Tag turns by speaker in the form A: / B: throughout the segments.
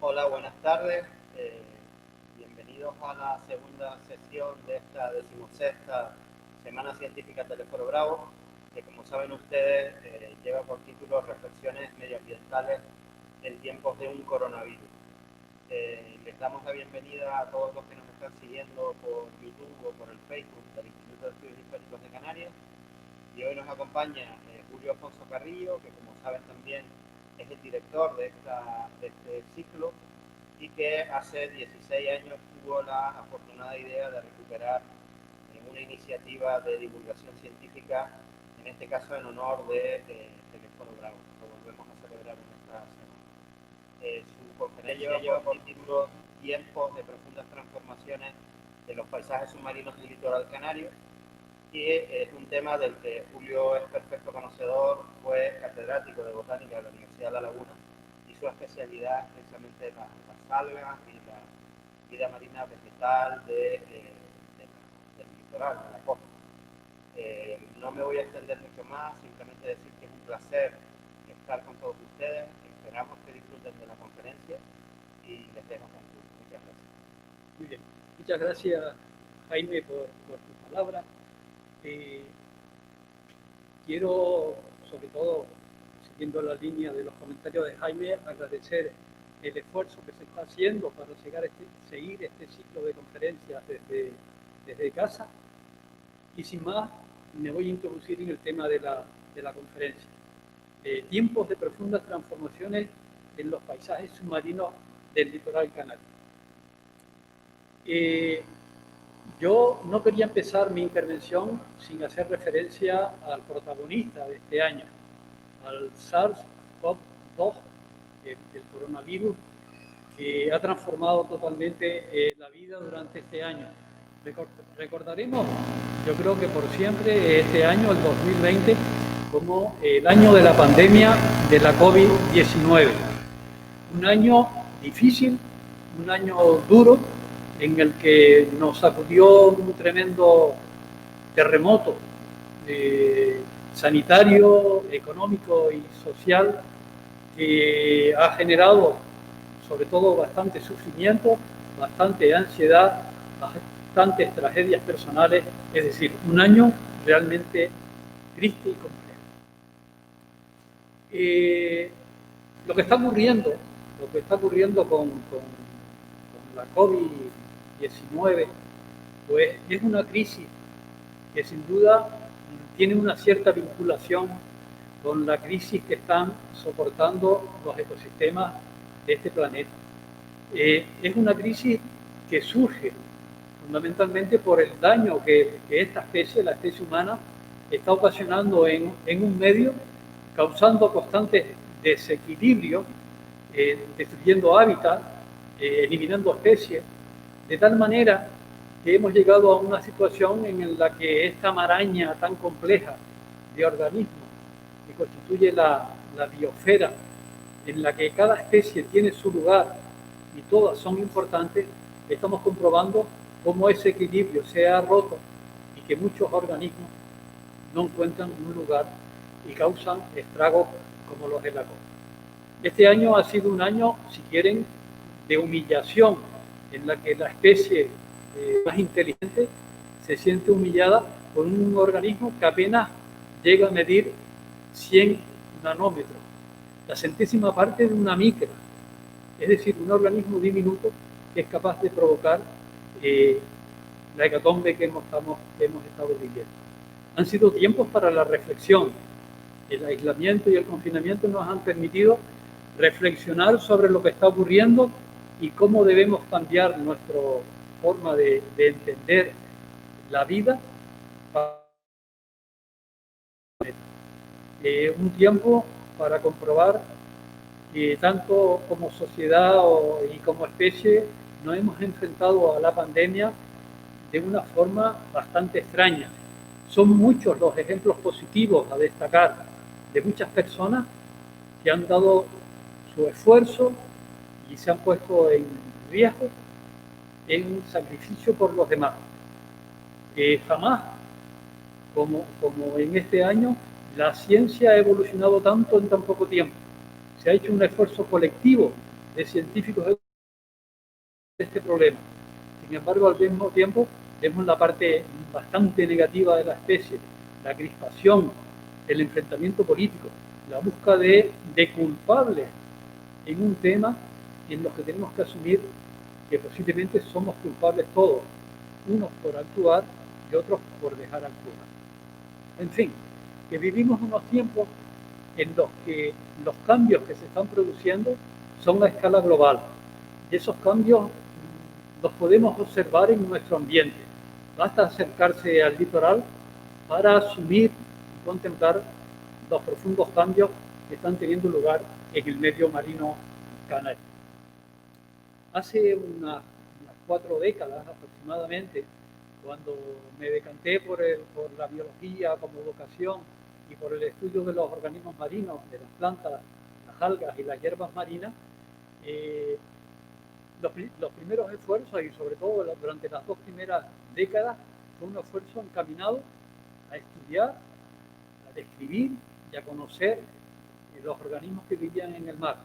A: Hola, buenas tardes. Eh, Bienvenidos a la segunda sesión de esta 16ª Semana Científica Teleforo Bravo, que como saben ustedes lleva por título Reflexiones medioambientales en tiempos de un coronavirus. Les damos la bienvenida a todos los que nos están siguiendo por YouTube o por el Facebook del Instituto de Estudios Históricos de Canarias. Y hoy nos acompaña Julio Afonso Carrillo, que como saben también es el director de este ciclo y que hace 16 años tuvo la afortunada idea de recuperar una iniciativa de divulgación científica, en este caso en honor de Teleforo Bravo. Lo volvemos a celebrar en esta semana. Su conferencia lleva por título Tiempos de profundas transformaciones de los paisajes submarinos del litoral canario, y es un tema del que Julio es perfecto conocedor. Fue catedrático de botánica de la Universidad de La Laguna y su especialidad es precisamente las algas y la vida marina vegetal del litoral, de la costa. No me voy a extender mucho más, simplemente decir que es un placer estar con todos ustedes. Esperamos que disfruten de la conferencia y les dejo con Julio. Muchas gracias.
B: Muy bien. Muchas gracias, Jaime, por tus palabras. Quiero, sobre todo, siguiendo la línea de los comentarios de Jaime, agradecer el esfuerzo que se está haciendo para seguir este ciclo de conferencias desde casa. Y sin más, me voy a introducir en el tema de la conferencia. Tiempos de profundas transformaciones en los paisajes submarinos del litoral canario. Yo no quería empezar mi intervención sin hacer referencia al protagonista de este año, al SARS-CoV-2, el coronavirus, que ha transformado totalmente la vida durante este año. Recordaremos, yo creo que por siempre, este año, el 2020, como el año de la pandemia de la COVID-19. Un año difícil, un año duro, en el que nos sacudió un tremendo terremoto sanitario, económico y social, que ha generado sobre todo bastante sufrimiento, bastante ansiedad, bastantes tragedias personales, es decir, un año realmente triste y complejo. Lo que está ocurriendo con la COVID-19, pues es una crisis que sin duda tiene una cierta vinculación con la crisis que están soportando los ecosistemas de este planeta. Es una crisis que surge fundamentalmente por el daño que esta especie, la especie humana, está ocasionando en un medio, causando constantes desequilibrios, destruyendo hábitats, eliminando especies, de tal manera que hemos llegado a una situación en la que esta maraña tan compleja de organismos que constituye la biosfera, en la que cada especie tiene su lugar y todas son importantes, estamos comprobando cómo ese equilibrio se ha roto y que muchos organismos no encuentran un lugar y causan estragos como los de la costa. Este año ha sido un año, si quieren, de humillación, en la que la especie más inteligente se siente humillada por un organismo que apenas llega a medir 100 nanómetros, la centésima parte de una micra, es decir, un organismo diminuto que es capaz de provocar la hecatombe que hemos estado viviendo. Han sido tiempos para la reflexión. El aislamiento y el confinamiento nos han permitido reflexionar sobre lo que está ocurriendo y cómo debemos cambiar nuestra forma de entender la vida. Un tiempo para comprobar que tanto como sociedad y como especie nos hemos enfrentado a la pandemia de una forma bastante extraña. Son muchos los ejemplos positivos a destacar de muchas personas que han dado su esfuerzo y se han puesto en riesgo, en sacrificio por los demás. Jamás, como en este año, la ciencia ha evolucionado tanto en tan poco tiempo. Se ha hecho un esfuerzo colectivo de científicos de este problema. Sin embargo, al mismo tiempo, vemos la parte bastante negativa de la especie, la crispación, el enfrentamiento político, la búsqueda de culpables en un tema en los que tenemos que asumir que posiblemente somos culpables todos, unos por actuar y otros por dejar actuar. En fin, que vivimos unos tiempos en los que los cambios que se están produciendo son a escala global. Y esos cambios los podemos observar en nuestro ambiente. Basta acercarse al litoral para asumir y contemplar los profundos cambios que están teniendo lugar en el medio marino canario. Hace unas 4 décadas aproximadamente, cuando me decanté por la biología como vocación y por el estudio de los organismos marinos, de las plantas, las algas y las hierbas marinas, los primeros esfuerzos, y sobre todo durante las 2 primeras décadas, fue un esfuerzo encaminado a estudiar, a describir y a conocer los organismos que vivían en el mar,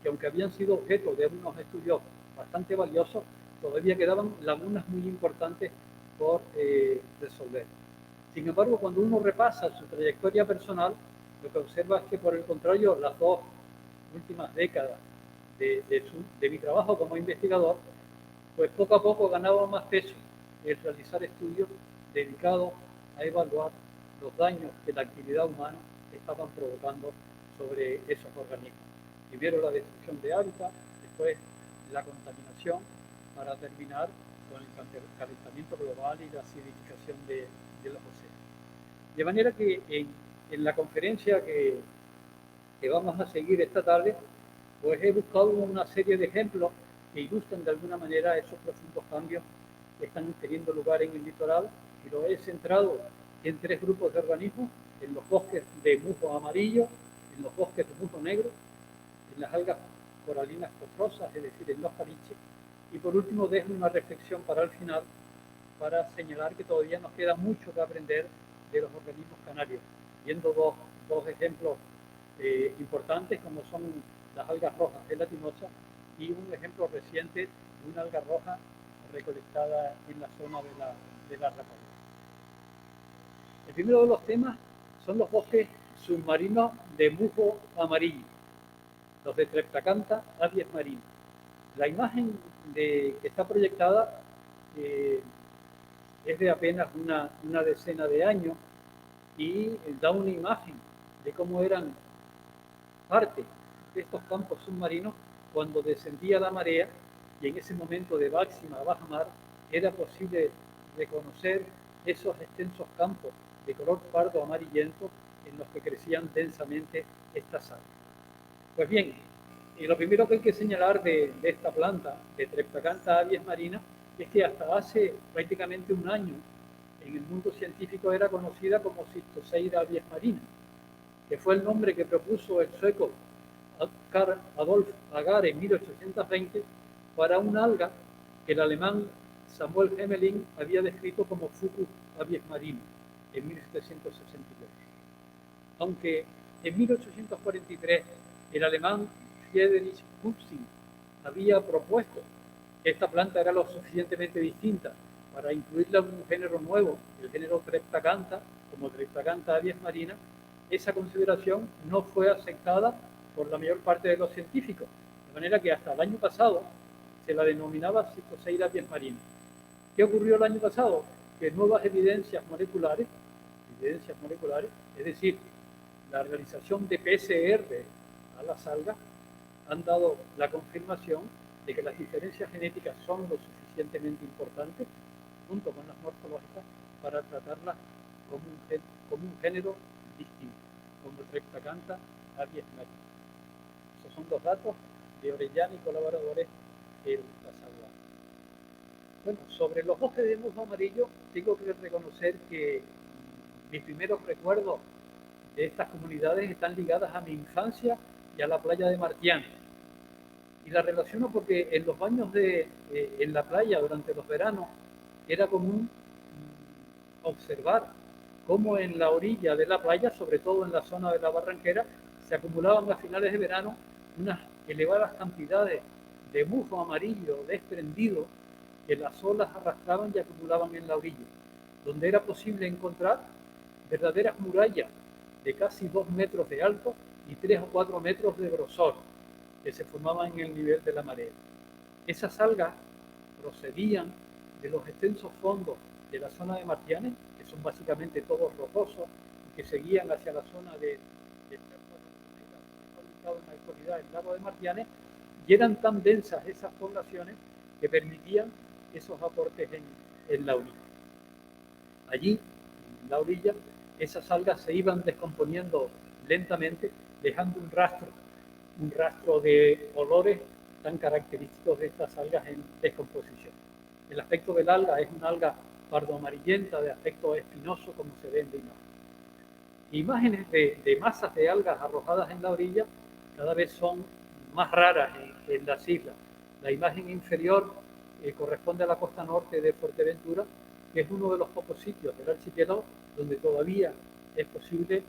B: que aunque habían sido objeto de unos estudios bastante valiosos, todavía quedaban lagunas muy importantes por resolver. Sin embargo, cuando uno repasa su trayectoria personal, lo que observa es que, por el contrario, las 2 últimas décadas de mi trabajo como investigador, pues poco a poco ganaba más peso el realizar estudios dedicados a evaluar los daños que la actividad humana estaban provocando sobre esos organismos. Primero la destrucción de hábitat, después la contaminación, para terminar con el calentamiento global y la acidificación de los océanos. De manera que en la conferencia que vamos a seguir esta tarde, pues he buscado una serie de ejemplos que ilustran de alguna manera esos profundos cambios que están teniendo lugar en el litoral, y lo he centrado en 3 grupos de organismos: en los bosques de musgo amarillo, en los bosques de musgo negro, en las algas coralinas costrosas, es decir, en los caliches, y por último dejo una reflexión para el final, para señalar que todavía nos queda mucho que aprender de los organismos canarios, viendo dos ejemplos importantes, como son las algas rojas gelatinosas y un ejemplo reciente de una alga roja recolectada en la zona de la Rapanui. El primero de los temas son los bosques submarinos de musgo amarillo, los de Treptacantha abies marina. La imagen que está proyectada es de apenas una decena de años y da una imagen de cómo eran parte de estos campos submarinos cuando descendía la marea, y en ese momento de máxima baja mar era posible reconocer esos extensos campos de color pardo amarillento en los que crecían densamente estas algas. Pues bien, lo primero que hay que señalar de esta planta, de Treptacantha abies marina, es que hasta hace prácticamente un año en el mundo científico era conocida como Cystoseira abies marina, que fue el nombre que propuso el sueco Carl Adolf Agar en 1820 para una alga que el alemán Samuel Hemelin había descrito como Fucus abies marina en 1762. Aunque en 1843 el alemán Friedrich Hupsing había propuesto que esta planta era lo suficientemente distinta para incluirla en un género nuevo, el género Treptacantha, como Treptacantha abies marina, esa consideración no fue aceptada por la mayor parte de los científicos, de manera que hasta el año pasado se la denominaba Cystoseira abies marina. ¿Qué ocurrió el año pasado? Que nuevas evidencias moleculares, es decir, la realización de PCR a las algas, han dado la confirmación de que las diferencias genéticas son lo suficientemente importantes, junto con las morfológicas, para tratarlas como un género distinto, como Treptacantha abies marina. Esos son los datos de Orellana y colaboradores el pasado año. Bueno, sobre los bosques de musgo amarillo, tengo que reconocer que mis primeros recuerdos de estas comunidades están ligadas a mi infancia y a la playa de Martián. Y la relaciono porque en los baños en la playa durante los veranos era común observar cómo en la orilla de la playa, sobre todo en la zona de la Barranquera, se acumulaban a finales de verano unas elevadas cantidades de musgo amarillo desprendido que las olas arrastraban y acumulaban en la orilla, donde era posible encontrar verdaderas murallas de casi 2 metros de alto y 3 o 4 metros de grosor, que se formaban en el nivel de la marea. Esas algas procedían de los extensos fondos de la zona de Martianes, que son básicamente todos rocosos, y que seguían hacia la zona de ubicado en la actualidad el lago de Martianes, y eran tan densas esas poblaciones que permitían esos aportes en la orilla. Allí, en la orilla, esas algas se iban descomponiendo lentamente, dejando un rastro de olores tan característicos de estas algas en descomposición. El aspecto del alga es una alga pardo amarillenta de aspecto espinoso, como se ve en la imagen. Imágenes de masas de algas arrojadas en la orilla cada vez son más raras en las islas. La imagen inferior corresponde a la costa norte de Fuerteventura, que es uno de los pocos sitios del archipiélago donde todavía es posible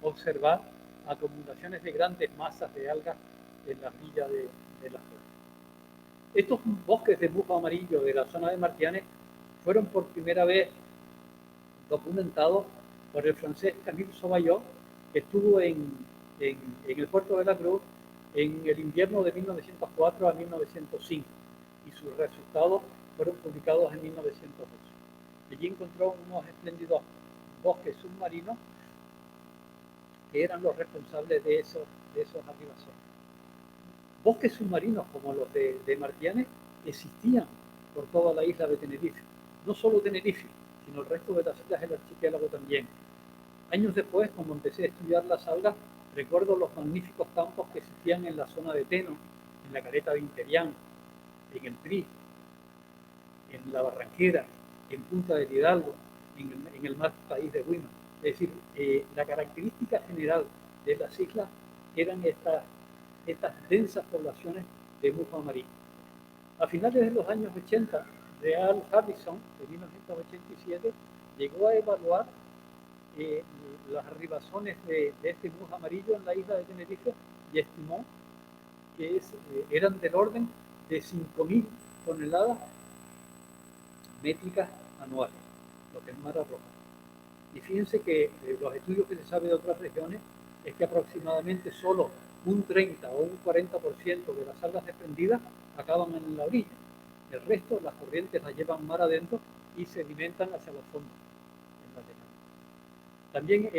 B: observar acumulaciones de grandes masas de algas en la orilla de la zona. Estos bosques de musgo amarillo de la zona de Martianes fueron por primera vez documentados por el francés Camille Sauvaillot, que estuvo en el puerto de la Cruz en el invierno de 1904 a 1905, y sus resultados fueron publicados en 1912. Allí encontró unos espléndidos bosques submarinos que eran los responsables de esos arribaciones. Bosques submarinos como los de Martianes existían por toda la isla de Tenerife. No solo Tenerife, sino el resto de las islas del archipiélago también. Años después, cuando empecé a estudiar las algas, recuerdo los magníficos campos que existían en la zona de Teno, en la Caleta de Interián, en el Pri, en la Barranquera, en Punta del Hidalgo, en el mar país de Huima. Es decir, la característica general de las islas eran estas densas poblaciones de musgo amarillo. A finales de los años 80, Real Harrison, de 1987, llegó a evaluar las arribaciones de este musgo amarillo en la isla de Tenerife y estimó que eran del orden de 5.000 toneladas métricas anuales, lo que es mar arrojado. Y fíjense que los estudios que se sabe de otras regiones es que aproximadamente solo un 30 o un 40% de las algas desprendidas acaban en la orilla. El resto, las corrientes las llevan mar adentro y sedimentan hacia los fondos. También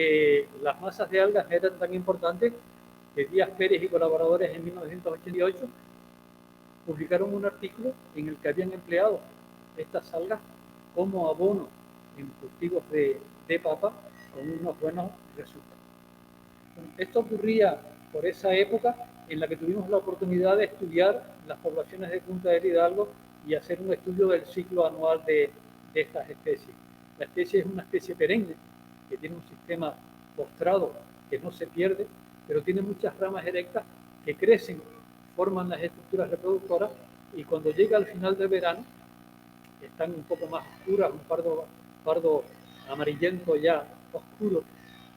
B: las masas de algas eran tan importantes que Díaz Pérez y colaboradores en 1988 publicaron un artículo en el que habían empleado estas algas como abono en cultivos de papa con unos buenos resultados. Esto ocurría por esa época en la que tuvimos la oportunidad de estudiar las poblaciones de Punta del Hidalgo y hacer un estudio del ciclo anual de estas especies. La especie es una especie perenne que tiene un sistema postrado que no se pierde, pero tiene muchas ramas erectas que crecen, forman las estructuras reproductoras, y cuando llega al final del verano están un poco más oscuras, un pardo amarillento ya oscuro.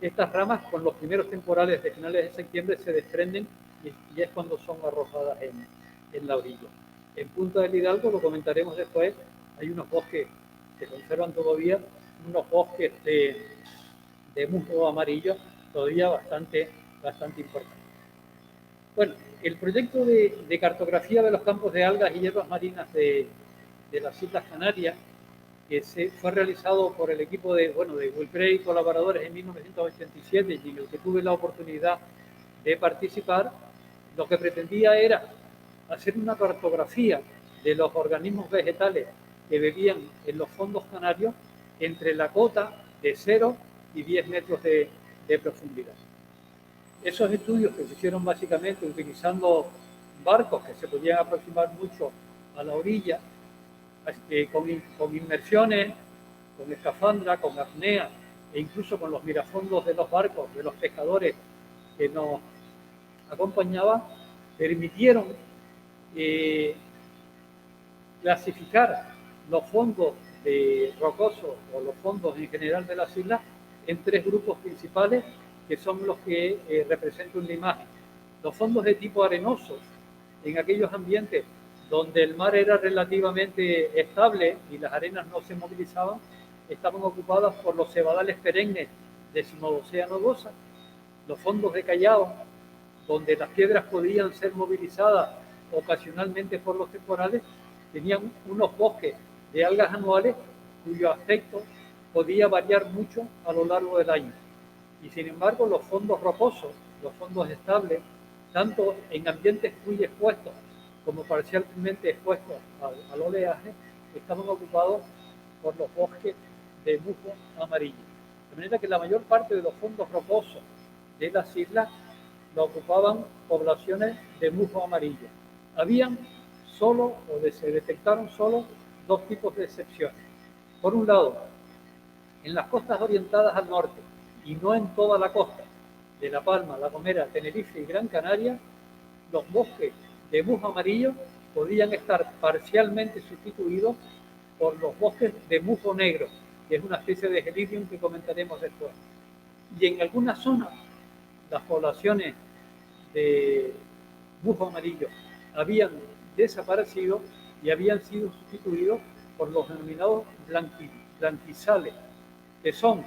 B: Estas ramas, con los primeros temporales de finales de septiembre, se desprenden y es cuando son arrojadas en la orilla. En Punta del Hidalgo, lo comentaremos después, hay unos bosques que conservan todavía, unos bosques de musgo amarillo todavía bastante importantes. Bueno, el proyecto de cartografía de los campos de algas y hierbas marinas de las Islas Canarias, que fue realizado por el equipo de Wilprey y colaboradores en 1987, y en el que tuve la oportunidad de participar, lo que pretendía era hacer una cartografía de los organismos vegetales que vivían en los fondos canarios entre la cota de 0 y 10 metros de profundidad. Esos estudios que se hicieron básicamente utilizando barcos que se podían aproximar mucho a la orilla, con inmersiones, con escafandra, con apnea, e incluso con los mirafondos de los barcos, de los pescadores que nos acompañaban, permitieron clasificar los fondos rocosos o los fondos en general de las islas en 3 grupos principales, que son los que representan la imagen. Los fondos de tipo arenoso, en aquellos ambientes donde el mar era relativamente estable y las arenas no se movilizaban, estaban ocupadas por los cebadales perennes de Cimodocea nodosa. Los fondos de callao, donde las piedras podían ser movilizadas ocasionalmente por los temporales, tenían unos bosques de algas anuales cuyo aspecto podía variar mucho a lo largo del año. Y sin embargo, los fondos rocosos, los fondos estables, tanto en ambientes muy expuestos como parcialmente expuestos al oleaje, estaban ocupados por los bosques de musgo amarillo. De manera que la mayor parte de los fondos rocosos de las islas lo ocupaban poblaciones de musgo amarillo. Habían solo, se detectaron solo dos tipos de excepciones. Por un lado, en las costas orientadas al norte, y no en toda la costa, de La Palma, La Gomera, Tenerife y Gran Canaria, los bosques de musgo amarillo podían estar parcialmente sustituidos por los bosques de musgo negro, que es una especie de gelidium que comentaremos después. Y en algunas zonas, las poblaciones de musgo amarillo habían desaparecido y habían sido sustituidos por los denominados blanquizales, que son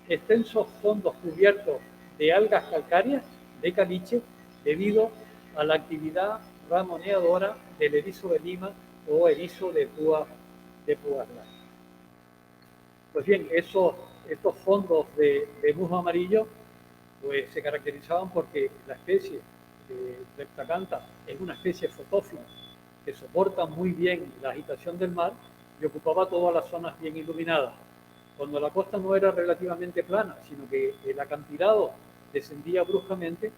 B: extensos fondos cubiertos de algas calcáreas, de caliche, debido a la actividad ramoneadora del erizo de Lima o erizo de púas blancas. Pues bien, estos fondos de musgo amarillo pues, se caracterizaban porque la especie de Treptacantha es una especie fotófila que soporta muy bien la agitación del mar y ocupaba todas las zonas bien iluminadas. Cuando la costa no era relativamente plana, sino que el acantilado descendía bruscamente,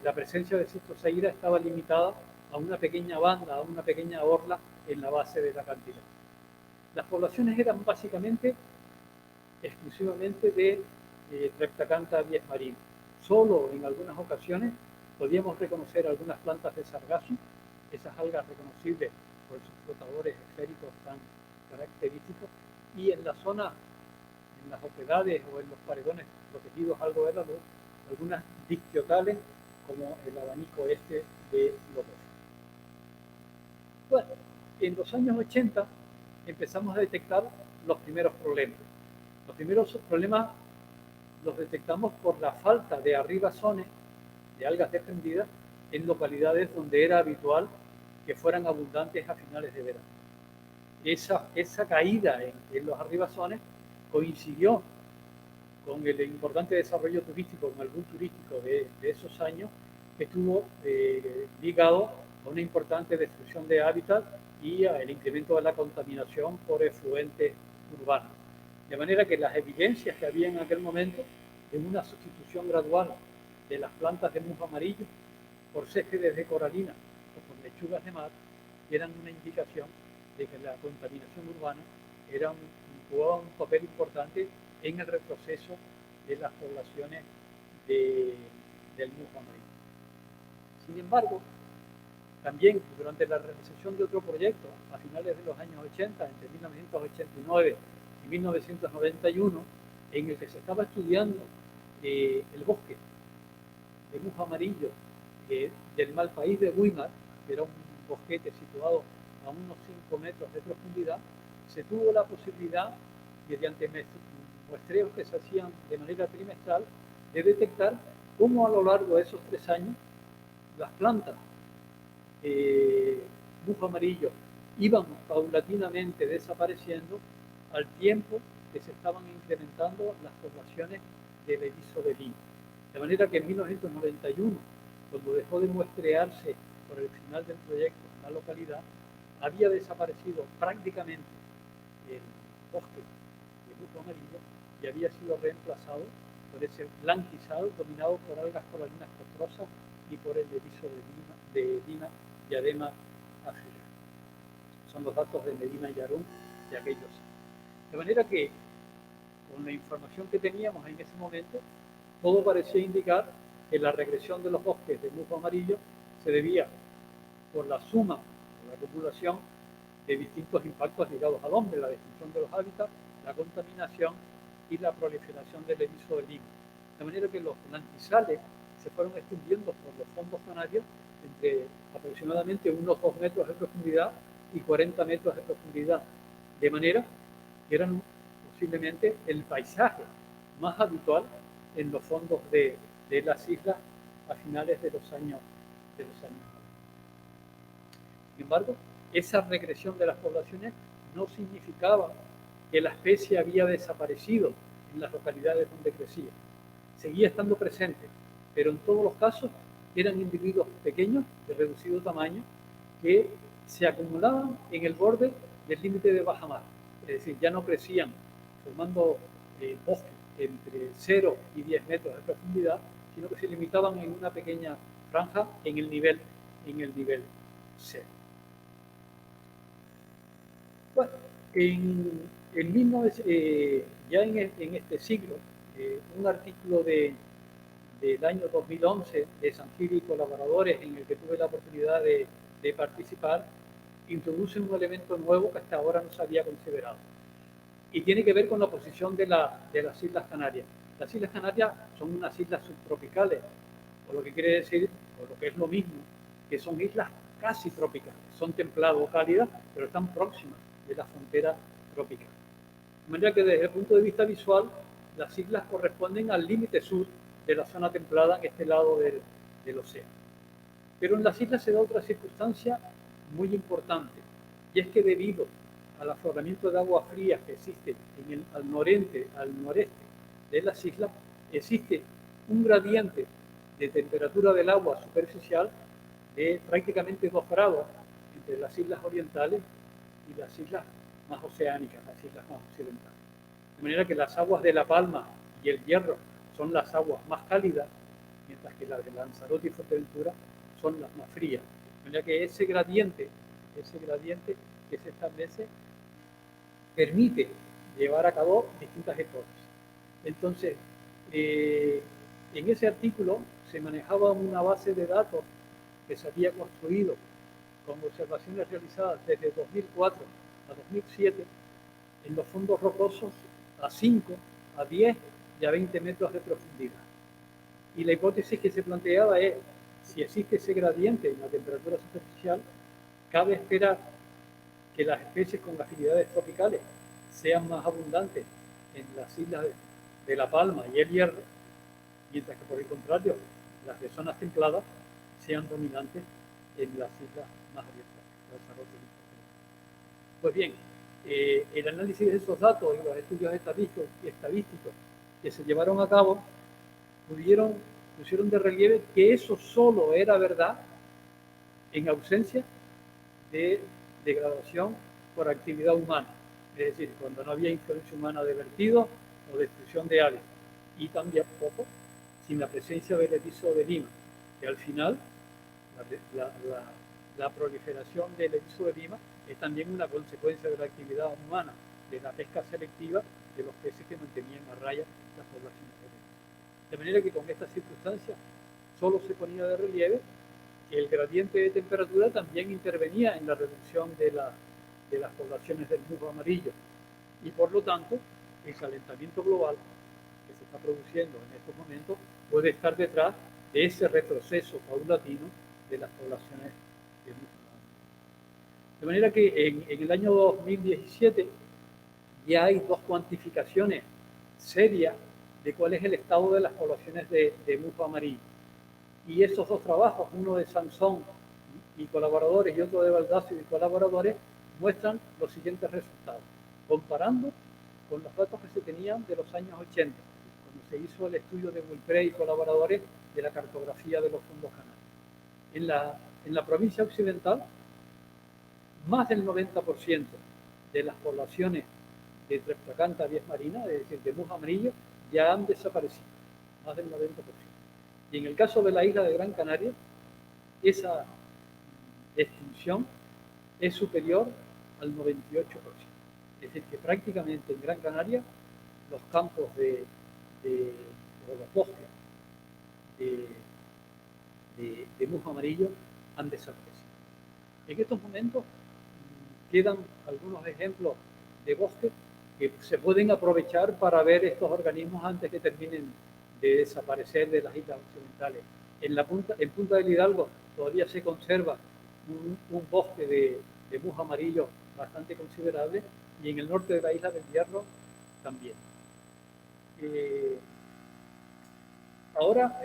B: la presencia de Cystosaira estaba limitada a una pequeña banda, a una pequeña orla en la base del acantilado. Las poblaciones eran básicamente, exclusivamente de Treptacantha abies marino. Solo en algunas ocasiones podíamos reconocer algunas plantas de sargazo, esas algas reconocibles por sus flotadores esféricos tan característicos, y en la zona, en las oquedades o en los paredones protegidos algo de la luz, algunas dictiotales como el abanico este de los dos. Bueno, en los años 80 empezamos a detectar los primeros problemas. Los primeros problemas los detectamos por la falta de arribazones de algas desprendidas en localidades donde era habitual que fueran abundantes a finales de verano. Esa caída en los arribazones coincidió con el importante desarrollo turístico, con el boom turístico de esos años, que estuvo ligado a una importante destrucción de hábitat y al incremento de la contaminación por efluentes urbanos. De manera que las evidencias que había en aquel momento de una sustitución gradual de las plantas de musgo amarillo por céspedes de coralina o por lechugas de mar eran una indicación de que la contaminación urbana jugaba un papel importante en el retroceso de las poblaciones del musgo amarillo. Sin embargo, también durante la realización de otro proyecto a finales de los años 80, entre 1989 y 1991, en el que se estaba estudiando el bosque de musgo amarillo del Malpaís de Güímar, que era un bosquete situado a unos 5 metros de profundidad, se tuvo la posibilidad, mediante muestreos que se hacían de manera trimestral, de detectar cómo a lo largo de esos 3 años las plantas musgo amarillo iban paulatinamente desapareciendo al tiempo que se estaban incrementando las poblaciones del erizo de Lima. De manera que en 1991, cuando dejó de muestrearse por el final del proyecto en la localidad, había desaparecido prácticamente el bosque de musgo amarillo y había sido reemplazado por ese blanquizado dominado por algas coralinas costrosas y por el erizo de Lima Diadema africana. Son los datos de Medina y Yarún de aquellos años. De manera que, con la información que teníamos en ese momento, todo parecía indicar que la regresión de los bosques de musgo amarillo se debía por la suma, por la acumulación de distintos impactos ligados al hombre, la destrucción de los hábitats, la contaminación y la proliferación del erizo de Lima. De manera que los blanquizales se fueron extendiendo por los fondos canarios entre aproximadamente unos 2 metros de profundidad y 40 metros de profundidad, de manera que eran posiblemente el paisaje más habitual en los fondos de las islas a finales de los años 90. Sin embargo, esa regresión de las poblaciones no significaba que la especie había desaparecido en las localidades donde crecía. Seguía estando presente, pero en todos los casos eran individuos pequeños, de reducido tamaño, que se acumulaban en el borde del límite de bajamar. Es decir, ya no crecían formando bosques entre 0 y 10 metros de profundidad, sino que se limitaban en una pequeña franja en el nivel 0. Bueno, ya en este siglo, un artículo del año 2011 de San Gil y colaboradores, en el que tuve la oportunidad de participar, introduce un elemento nuevo que hasta ahora no se había considerado. Y tiene que ver con la posición de las Islas Canarias. Las Islas Canarias son unas islas subtropicales, o lo que quiere decir, o lo que es lo mismo, que son islas casi tropicales. Son templadas o cálidas, pero están próximas de la frontera tropical. De manera que desde el punto de vista visual, las islas corresponden al límite sur de la zona templada en este lado del océano. Pero en las islas se da otra circunstancia muy importante, y es que debido al afloramiento de agua fría que existe al noreste de las islas, existe un gradiente de temperatura del agua superficial de prácticamente 2 grados entre las islas orientales y las islas más oceánicas, las islas más occidentales. De manera que las aguas de La Palma y el Hierro son las aguas más cálidas, mientras que las de Lanzarote y Fuerteventura son las más frías. De manera que ese gradiente que se establece permite llevar a cabo distintas hipótesis. Entonces, en ese artículo se manejaba una base de datos que se había construido con observaciones realizadas desde 2004 a 2007 en los fondos rocosos a 5, a 10 y a 20 metros de profundidad. Y la hipótesis que se planteaba es, si existe ese gradiente en la temperatura superficial, cabe esperar que las especies con afinidades tropicales sean más abundantes en las islas de La Palma y el Hierro, mientras que por el contrario, las de zonas templadas sean dominantes en las islas más orientales. Pues bien, el análisis de esos datos y los estudios estadísticos que se llevaron a cabo pusieron de relieve que eso solo era verdad en ausencia de degradación por actividad humana, es decir, cuando no había influencia humana de vertido o destrucción de áreas, y también poco sin la presencia del erizo de Lima, que al final la proliferación del erizo de Lima es también una consecuencia de la actividad humana, de la pesca selectiva de los peces que mantenían a raya las poblaciones de erizo. De manera que con estas circunstancias solo se ponía de relieve que el gradiente de temperatura también intervenía en la reducción de las poblaciones del musgo amarillo, y por lo tanto el calentamiento global que se está produciendo en estos momentos puede estar detrás de ese retroceso paulatino de las poblaciones de musgo amarillo. De manera que en el año 2017 ya hay 2 cuantificaciones serias de cuál es el estado de las poblaciones de musgo amarillo. Y esos 2 trabajos, uno de Sansón y colaboradores y otro de Baldasio y colaboradores, muestran los siguientes resultados, comparando con los datos que se tenían de los años 80, cuando se hizo el estudio de Wilpré y colaboradores de la cartografía de los fondos canarios. En la provincia occidental, más del 90% de las poblaciones de Treptacanta avies marina, es decir, de musgo amarillo, ya han desaparecido, más del 90%. Y en el caso de la isla de Gran Canaria, esa extinción es superior al 98%. Es decir, que prácticamente en Gran Canaria los campos o los bosques de musgo amarillo han desaparecido. En estos momentos quedan algunos ejemplos de bosques que se pueden aprovechar para ver estos organismos antes que terminen de desaparecer de las islas occidentales. En Punta del Hidalgo todavía se conserva un bosque de musgo amarillo bastante considerable, y en el norte de la isla del Hierro también. Ahora,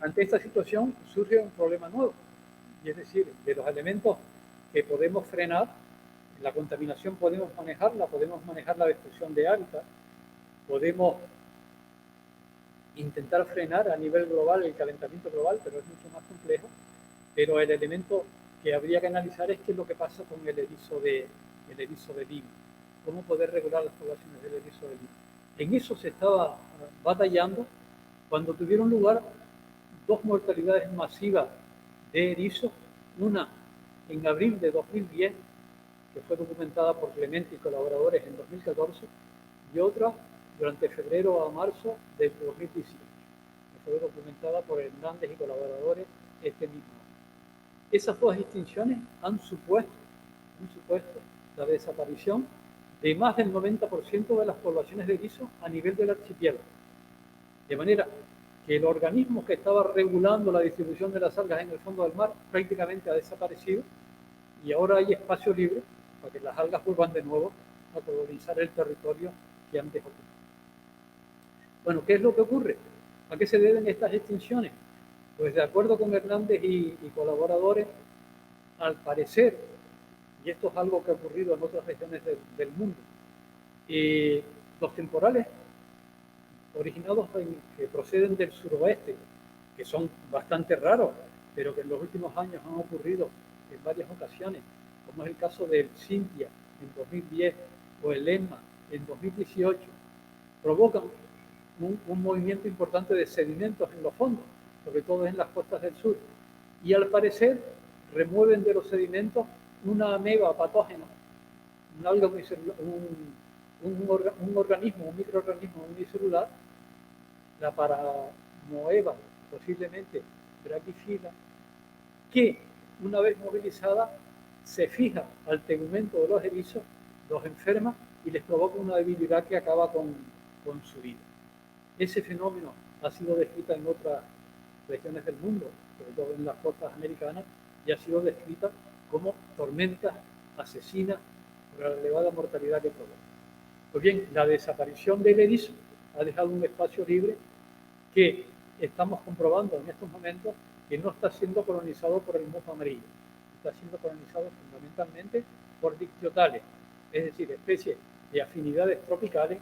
B: ante esta situación surge un problema nuevo, y es decir, de los elementos que podemos frenar, la contaminación podemos manejar la destrucción de hábitat, podemos intentar frenar a nivel global el calentamiento global, pero es mucho más complejo. Pero el elemento que habría que analizar es qué es lo que pasa con el erizo de lima, cómo poder regular las poblaciones del erizo de lima. En eso se estaba batallando cuando tuvieron lugar dos mortalidades masivas de erizos, una en abril de 2010, que fue documentada por Clemente y colaboradores en 2014, y otra durante febrero a marzo de 2018, que fue documentada por Hernández y colaboradores este mismo año. Esas dos extinciones han supuesto la desaparición de más del 90% de las poblaciones de erizos a nivel del archipiélago. De manera que el organismo que estaba regulando la distribución de las algas en el fondo del mar prácticamente ha desaparecido, y ahora hay espacio libre para que las algas vuelvan de nuevo a colonizar el territorio que antes ocupaba. Bueno, ¿qué es lo que ocurre? ¿A qué se deben estas extinciones? Pues de acuerdo con Hernández y colaboradores, al parecer, y esto es algo que ha ocurrido en otras regiones del mundo, los temporales originados que proceden del suroeste, que son bastante raros, pero que en los últimos años han ocurrido en varias ocasiones, como es el caso del Cintia en 2010 o el Emma en 2018, provocan un movimiento importante de sedimentos en los fondos, sobre todo en las costas del sur, y al parecer remueven de los sedimentos una ameba patógena, un organismo, un microorganismo unicelular, la Paramoeba, posiblemente Brachyphylla, que una vez movilizada se fija al tegumento de los erizos, los enferma y les provoca una debilidad que acaba con su vida. Ese fenómeno ha sido descrito en otras regiones del mundo, sobre todo en las costas americanas, y ha sido descrita como tormentas asesinas por la elevada mortalidad que provoca. Pues bien, la desaparición del erizo ha dejado un espacio libre que estamos comprobando en estos momentos que no está siendo colonizado por el musgo amarillo, está siendo colonizado fundamentalmente por dictiotales, es decir, especies de afinidades tropicales,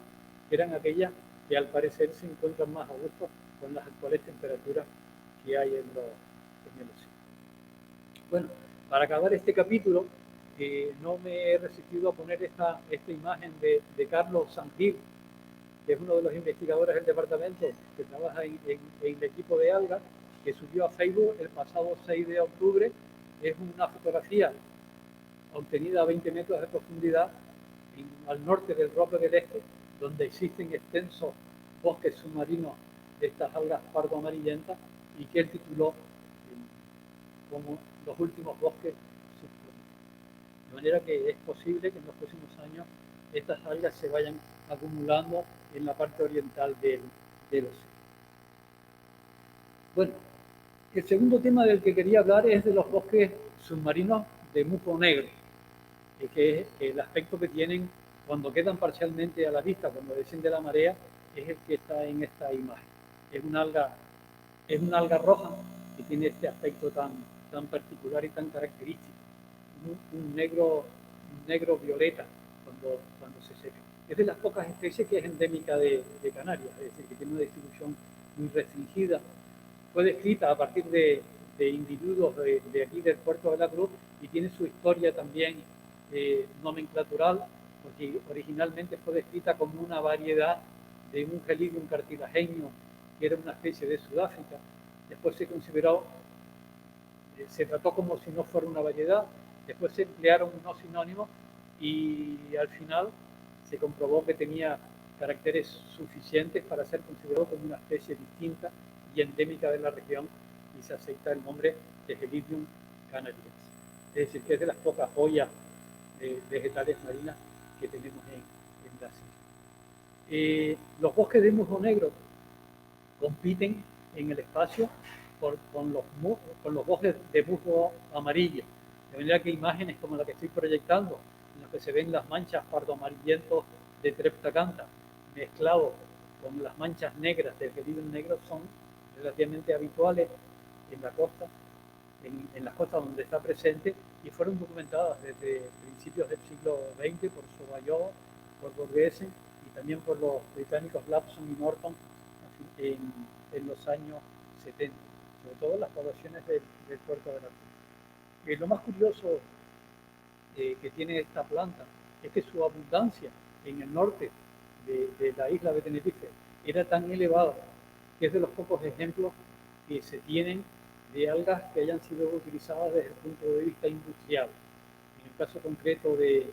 B: que eran aquellas que al parecer se encuentran más a gusto con las actuales temperaturas que hay en el océano. Bueno, para acabar este capítulo, no me he resistido a poner esta imagen de Carlos Sangil, que es uno de los investigadores del departamento que trabaja en el equipo de algas, que subió a Facebook el pasado 6 de octubre. Es una fotografía obtenida a 20 metros de profundidad al norte del Roque del Este, donde existen extensos bosques submarinos de estas algas pardo amarillentas, y que él tituló como los últimos bosques submarinos. De manera que es posible que en los próximos años estas algas se vayan acumulando en la parte oriental del océano. Bueno, el segundo tema del que quería hablar es de los bosques submarinos de musgo negro, que es el aspecto que tienen cuando quedan parcialmente a la vista, cuando desciende la marea, es el que está en esta imagen. Es una alga roja que tiene este aspecto tan particular y tan característico, un negro violeta cuando se seca. Es de las pocas especies que es endémica de Canarias, es decir, que tiene una distribución muy restringida. Fue descrita a partir de individuos de aquí del Puerto de la Cruz, y tiene su historia también nomenclatural, porque originalmente fue descrita como una variedad de un Gelidium cartilagenio, que era una especie de Sudáfrica. Después se consideró, se trató como si no fuera una variedad, después se emplearon unos sinónimos, y al final se comprobó que tenía caracteres suficientes para ser considerado como una especie distinta y endémica de la región, y se acepta el nombre de Gelidium canariensis. Es decir, que es de las pocas joyas vegetales marinas que tenemos en Brasil. Los bosques de musgo negro compiten en el espacio con los bosques de musgo amarillo. De manera que imágenes como la que estoy proyectando, en las que se ven las manchas pardo-amarillentos de Treptacantha mezclados con las manchas negras del Gelidum negro, son relativamente habituales en la costa, en las costas donde está presente, y fueron documentadas desde principios del siglo XX por Sobayó, por Borghese y también por los británicos Lapson y Norton en los años 70, sobre todo en las poblaciones del puerto de la Cruz. Lo más curioso que tiene esta planta es que su abundancia en el norte de la isla de Tenerife era tan elevada que es de los pocos ejemplos que se tienen de algas que hayan sido utilizadas desde el punto de vista industrial. En el caso concreto del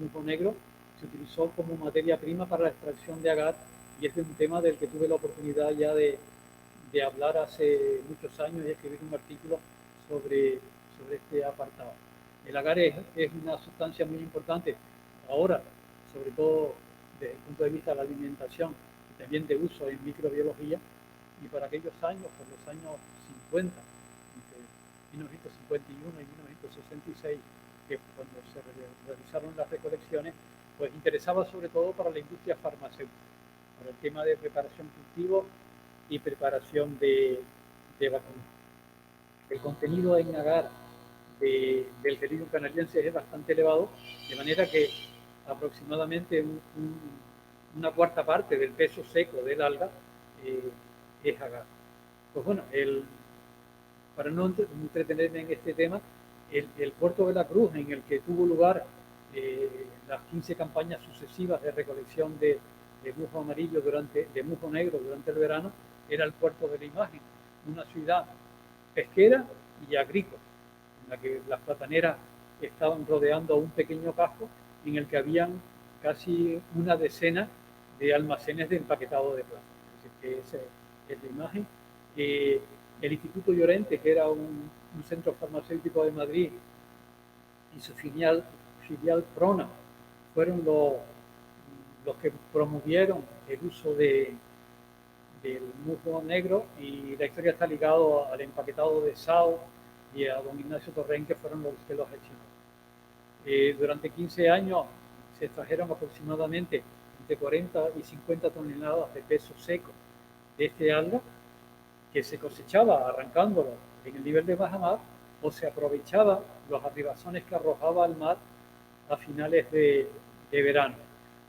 B: musgo negro, se utilizó como materia prima para la extracción de agar, y este es un tema del que tuve la oportunidad ya de hablar hace muchos años y escribir un artículo sobre este apartado. El agar es una sustancia muy importante ahora, sobre todo desde el punto de vista de la alimentación y también de uso en microbiología, y para aquellos años, por los años 50, entre 1951 y 1966, que cuando se realizaron las recolecciones, pues interesaba sobre todo para la industria farmacéutica, para el tema de preparación cultivo y preparación de vacunas. El contenido en agar del Gelidum canariense es bastante elevado, de manera que aproximadamente una cuarta parte del peso seco del alga es agar. Pues bueno, para no entretenerme en este tema, el puerto de la Cruz, en el que tuvo lugar las 15 campañas sucesivas de recolección de musgo amarillo de musgo negro durante el verano, era el puerto de la imagen, una ciudad pesquera y agrícola, en la que las plataneras estaban rodeando un pequeño casco en el que habían casi una decena de almacenes de empaquetado de plata. Es decir, que esa es la imagen. El Instituto Llorente, que era un centro farmacéutico de Madrid, y su filial Prona, fueron los que promovieron el uso del musgo negro, y la historia está ligada al empaquetado de Sao y a don Ignacio Torrent, que fueron los que los gestionaron. Durante 15 años se extrajeron aproximadamente entre 40 y 50 toneladas de peso seco de este alga, que se cosechaba arrancándolo en el nivel de baja mar, o se aprovechaba los arribazones que arrojaba al mar a finales de verano,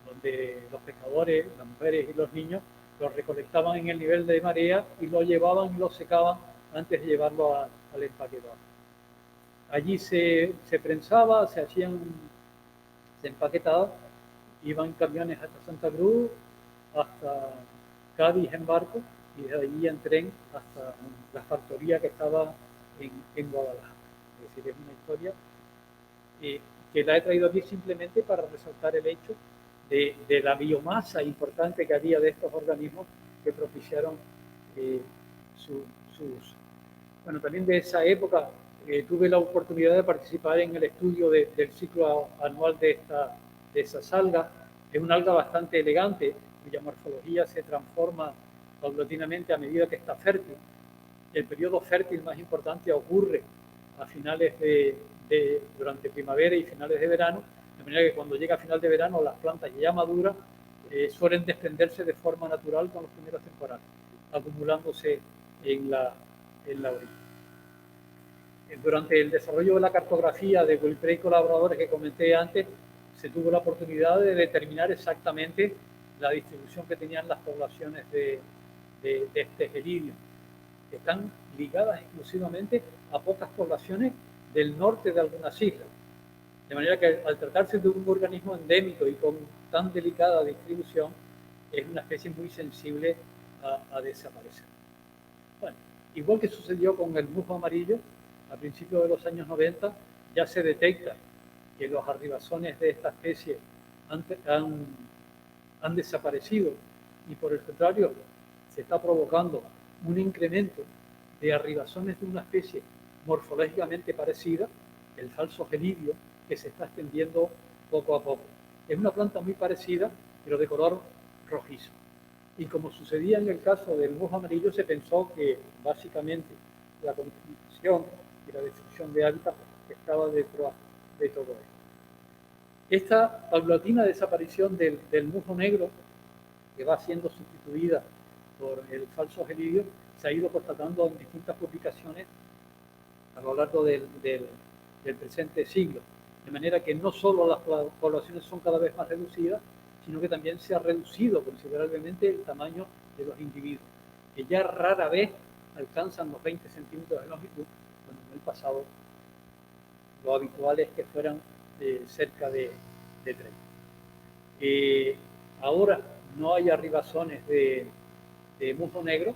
B: donde los pescadores, las mujeres y los niños lo recolectaban en el nivel de marea y lo llevaban y lo secaban antes de llevarlo al empaquetado. Allí se prensaba, se empaquetaba, iban camiones hasta Santa Cruz, hasta Cádiz en barco, y de allí en tren hasta la factoría que estaba en Guadalajara. Es decir, es una historia que la he traído aquí simplemente para resaltar el hecho de la biomasa importante que había de estos organismos que propiciaron su uso. Bueno, también de esa época tuve la oportunidad de participar en el estudio del ciclo anual de esas algas. Es una alga bastante elegante, cuya morfología se transforma paulatinamente a medida que está fértil. El periodo fértil más importante ocurre a finales durante primavera y finales de verano, de manera que cuando llega a final de verano las plantas ya maduras suelen desprenderse de forma natural con los primeros temporales, acumulándose en la orilla. Durante el desarrollo de la cartografía de Wilprey y colaboradores que comenté antes, se tuvo la oportunidad de determinar exactamente la distribución que tenían las poblaciones de este gelidio. Están ligadas exclusivamente a pocas poblaciones del norte de algunas islas. De manera que al tratarse de un organismo endémico y con tan delicada distribución, es una especie muy sensible a desaparecer. Bueno, igual que sucedió con el musgo amarillo, a principios de los años 90 ya se detecta que los arribazones de esta especie han desaparecido, y por el contrario se está provocando un incremento de arribazones de una especie morfológicamente parecida, el falso gelidio, que se está extendiendo poco a poco. Es una planta muy parecida, pero de color rojizo. Y como sucedía en el caso del musgo amarillo, se pensó que básicamente la contaminación y la destrucción de hábitat estaba detrás de todo esto. Esta paulatina desaparición del musgo negro, que va siendo sustituida por el falso gelidio, se ha ido constatando en distintas publicaciones a lo largo del presente siglo. De manera que no solo las poblaciones son cada vez más reducidas, sino que también se ha reducido considerablemente el tamaño de los individuos, que ya rara vez alcanzan los 20 centímetros de longitud, cuando en el pasado lo habitual es que fueran cerca de 30. Ahora no hay arribazones de musgo negro,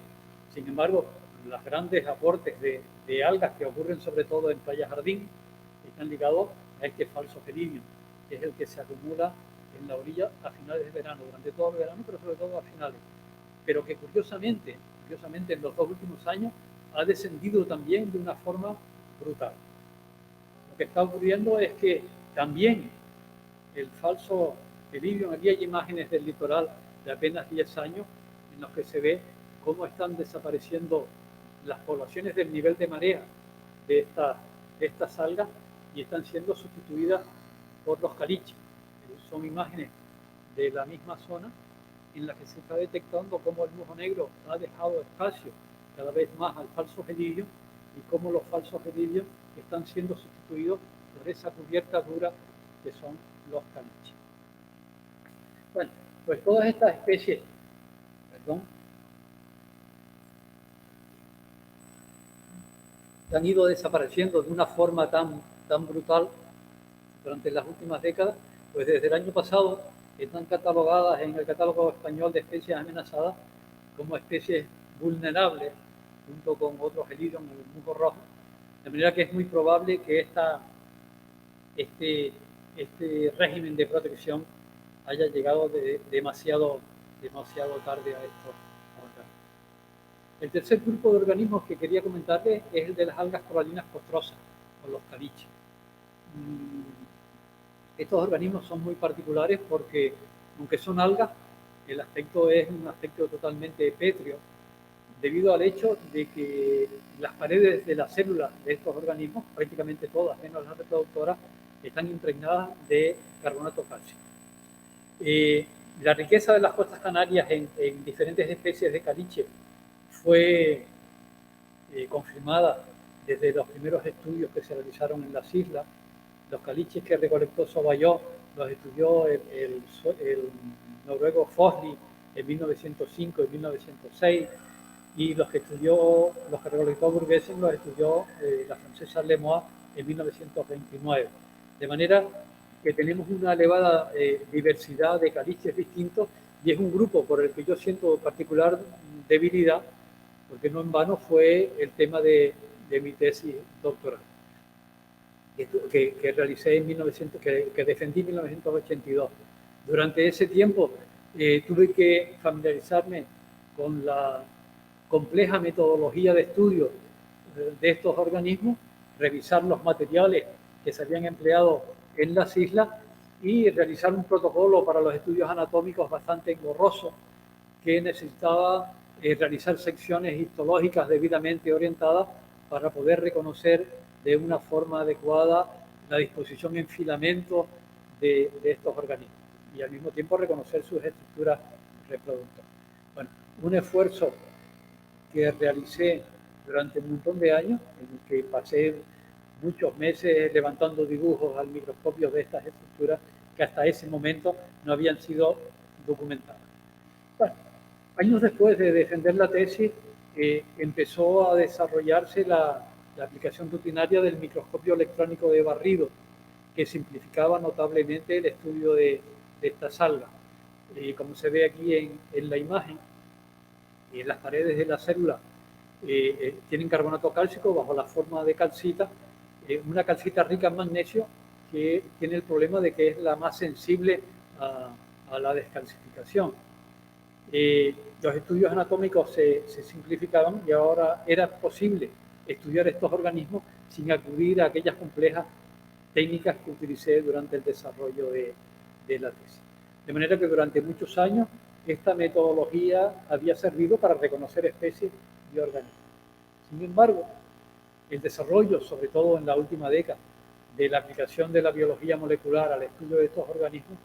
B: sin embargo, los grandes aportes de algas que ocurren sobre todo en Playa Jardín están ligados a este falso gelidio, que es el que se acumula en la orilla a finales de verano, durante todo el verano, pero sobre todo a finales. Pero que curiosamente en los 2 últimos años ha descendido también de una forma brutal. Lo que está ocurriendo es que también el falso gelidio, aquí hay imágenes del litoral de apenas 10 años en los que se ve cómo están desapareciendo las poblaciones del nivel de marea de estas algas y están siendo sustituidas por los caliches. Son imágenes de la misma zona en la que se está detectando cómo el musgo negro ha dejado espacio cada vez más al falso gelidio y cómo los falsos gelilios están siendo sustituidos por esa cubierta dura que son los caliches. Bueno, pues todas estas especies, han ido desapareciendo de una forma tan brutal durante las últimas décadas, pues desde el año pasado están catalogadas en el catálogo español de especies amenazadas como especies vulnerables, junto con otros gelidios en el musgo rojo, de manera que es muy probable que este régimen de protección haya llegado demasiado tarde a estos organismos. El tercer grupo de organismos que quería comentarles es el de las algas coralinas costrosas, o los caliches. Estos organismos son muy particulares porque, aunque son algas, el aspecto es un aspecto totalmente pétreo, debido al hecho de que las paredes de las células de estos organismos, prácticamente todas, menos las reproductoras, están impregnadas de carbonato cálcico. La riqueza de las costas canarias en diferentes especies de caliche fue confirmada desde los primeros estudios que se realizaron en las islas. Los caliches que recolectó Sobayó los estudió el noruego Fosli en 1905 y 1906, y los que recolectó Burgesen los estudió la francesa Lemoine en 1929. De manera que tenemos una elevada diversidad de caliches distintos, y es un grupo por el que yo siento particular debilidad, porque no en vano fue el tema de mi tesis doctoral, que realicé que defendí en 1982. Durante ese tiempo tuve que familiarizarme con la compleja metodología de estudio de estos organismos, revisar los materiales que se habían empleado en las islas y realizar un protocolo para los estudios anatómicos bastante engorroso, que necesitaba realizar secciones histológicas debidamente orientadas para poder reconocer de una forma adecuada la disposición en filamento de estos organismos y al mismo tiempo reconocer sus estructuras reproductoras. Bueno, un esfuerzo que realicé durante un montón de años, en el que pasé muchos meses levantando dibujos al microscopio de estas estructuras que hasta ese momento no habían sido documentadas. Bueno, años después de defender la tesis, empezó a desarrollarse la aplicación rutinaria del microscopio electrónico de barrido, que simplificaba notablemente el estudio de estas algas. Como se ve aquí en la imagen, en las paredes de la célula tienen carbonato cálcico bajo la forma de calcita, una calcita rica en magnesio que tiene el problema de que es la más sensible a la descalcificación. Los estudios anatómicos se simplificaban y ahora era posible estudiar estos organismos sin acudir a aquellas complejas técnicas que utilicé durante el desarrollo de la tesis. De manera que durante muchos años esta metodología había servido para reconocer especies y organismos. Sin embargo, el desarrollo, sobre todo en la última década, de la aplicación de la biología molecular al estudio de estos organismos,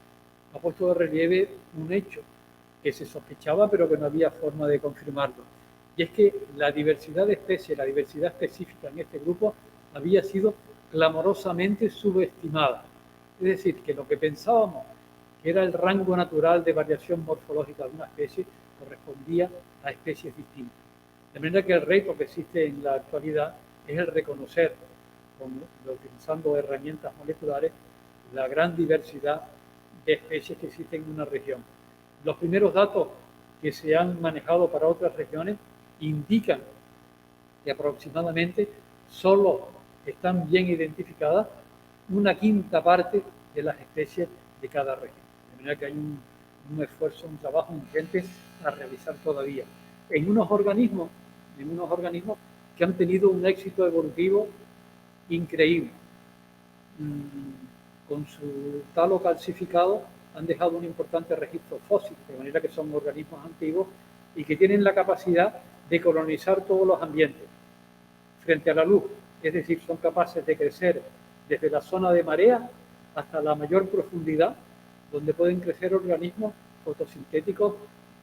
B: ha puesto de relieve un hecho que se sospechaba pero que no había forma de confirmarlo. Y es que la diversidad de especies, la diversidad específica en este grupo había sido clamorosamente subestimada. Es decir, que lo que pensábamos que era el rango natural de variación morfológica de una especie correspondía a especies distintas. De manera que el reto que existe en la actualidad es el reconocer, utilizando herramientas moleculares, la gran diversidad de especies que existen en una región. Los primeros datos que se han manejado para otras regiones indican que aproximadamente solo están bien identificadas una quinta parte de las especies de cada región. De manera que hay un esfuerzo, un trabajo ingente a realizar todavía. En unos organismos que han tenido un éxito evolutivo increíble. Con su talo calcificado han dejado un importante registro fósil, de manera que son organismos antiguos y que tienen la capacidad de colonizar todos los ambientes frente a la luz, es decir, son capaces de crecer desde la zona de marea hasta la mayor profundidad, donde pueden crecer organismos fotosintéticos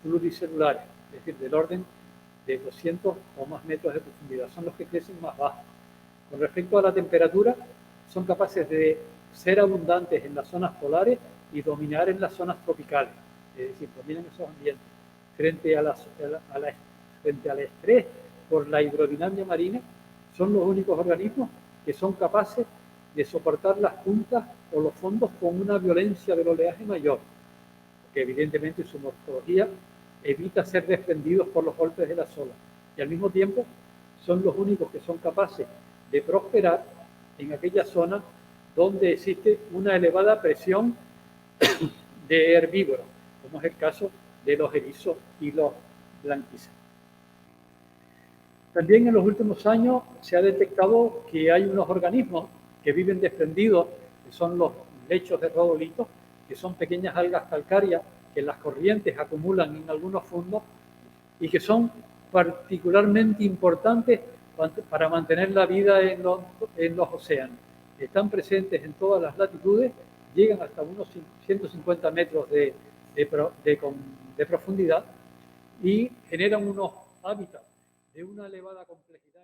B: pluricelulares, es decir, del orden de 200 o más metros de profundidad, son los que crecen más bajo. Con respecto a la temperatura, son capaces de ser abundantes en las zonas polares y dominar en las zonas tropicales, es decir, dominan esos ambientes. Frente al estrés por la hidrodinámica marina, son los únicos organismos que son capaces de soportar las puntas o los fondos con una violencia del oleaje mayor, porque evidentemente su morfología evita ser desprendidos por los golpes de las olas, y al mismo tiempo son los únicos que son capaces de prosperar en aquella zona donde existe una elevada presión de herbívoros, como es el caso de los erizos y los blanquíceros. También en los últimos años se ha detectado que hay unos organismos que viven desprendidos, que son los lechos de rodolitos, que son pequeñas algas calcáreas que las corrientes acumulan en algunos fondos y que son particularmente importantes para mantener la vida en los océanos. Están presentes en todas las latitudes, llegan hasta unos 150 metros de profundidad y generan unos hábitats de una elevada complejidad.